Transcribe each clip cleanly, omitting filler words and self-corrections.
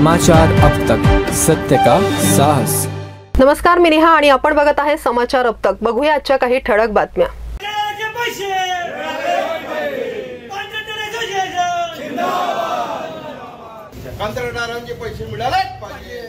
समाचार अब तक, सत्य का साहस। नमस्कार, मी नेहा आणि आपण बघत आहे समाचार अब तक। बघूया आजच्या काही ठळक बातम्या। कंत्राटदारांचे पैसे मिळाले पाहिजे।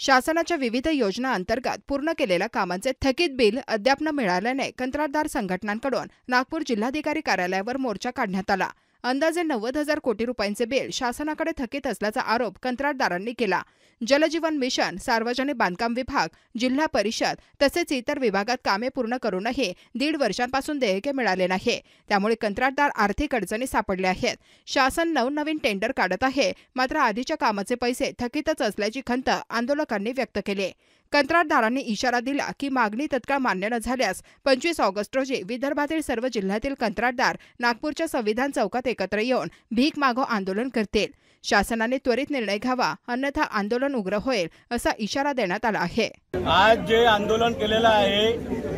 शासनाच्या विविध योजना अंतर्गत पूर्ण केलेल्या कामांचे थकीत बिल अद्याप न मिळाल्याने कंत्राटदार संघटनांकडून नागपूर जिल्हाधिकारी कार्यालयावर मोर्चा काढण्यात आला। अंदाजे 90,000 कोटी रुपयांचे बिल शासनाकडे थकीत असल्याचा आरोप कंत्राटदारांनी केला। जलजीवन मिशन, सार्वजनिक बांधकाम विभाग, जिल्हा परिषद तसेच इतर विभागात कामे पूर्ण करूनही 1.5 वर्षांपासून देयके मिळाले नाही। त्यामुळे कंत्राटदार आर्थिक अडचणी सापडले आहेत। शासन नवनवीन टेंडर काढत आहे, मात्र आधीच्या कामाचे पैसे थकीतच असल्याची खंत आंदोलकांनी व्यक्त केली। कंत्राटदारांनी इशारा दिला की मागणी तत्काळ मान्य न झाल्यास 25 ऑगस्ट रोजी विदर्भातील सर्व जिल्ह्यातील कंत्राटदार नागपूरच्या संविधान चौकात एकत्र येऊन भीक मागो आंदोलन करतील। शासनाने त्वरित निर्णय घ्यावा, अन्यथा आंदोलन उग्र होईल असा इशारा देण्यात आला आहे। आज जे आंदोलन केलेलं आहे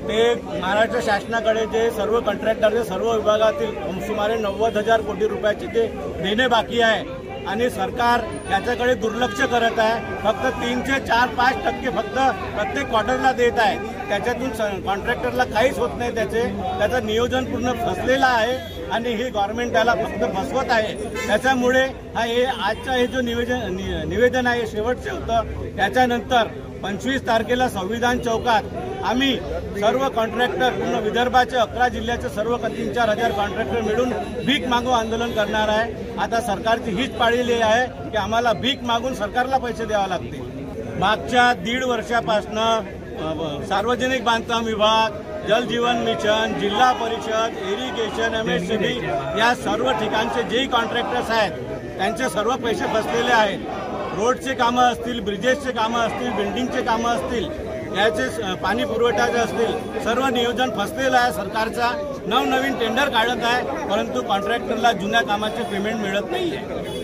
ते महाराष्ट्र शासनाकडे जे सर्व कंत्राटदार सर्व विभागातील सुमारे 90,000 कोटी रुपयाचे जे देणे बाकी आहे आणि सरकार याच्याकडे दुर्लक्ष करत आहे। फक्त 3 ते 4-5% फक्त प्रत्येक क्वार्टरला देत आहे। त्याच्यातून कॉन्ट्रॅक्टरला काहीच होत नाही। त्याचं नियोजन पूर्ण फसलेलं आहे आणि हे गव्हर्नमेंट त्याला फक्त फसवत आहे। त्याच्यामुळे आजचा हे जो निवेदन आहे शेवटचे होतं। त्याच्यानंतर 25 तारखेला संविधान चौकात आम्ही सर्व कॉन्ट्रॅक्टर पूर्ण विदर्भाचे 11 जिल्ह्याचे सर्व 3-4 कॉन्ट्रॅक्टर मिळून भीक मागो आंदोलन करणार आहे। आता सरकारची हीच पाळलेली आहे की आम्हाला भीक मागून सरकारला पैसे द्यावे लागतील। मागच्या 1.5 वर्षापासून सार्वजनिक बांधकाम विभाग, जलजीवन मिशन, जिल्हा परिषद, इरिगेशन, MSCB या सर्व ठिकाणचे जे कॉन्ट्रॅक्टर्स आहेत त्यांचे सर्व पैसे फसलेले आहेत। रोडचे कामं असतील, ब्रिजेसचे कामं असतील, बिल्डिंगचे कामं असतील, याचे पाणी पुरवठ्याचे असतील, सर्व नियोजन फसलेलं आहे। सरकारचा नवनवीन टेंडर काढत आहे, परंतु कॉन्ट्रॅक्टरला जुन्या कामाचे पेमेंट मिळत नाहीये।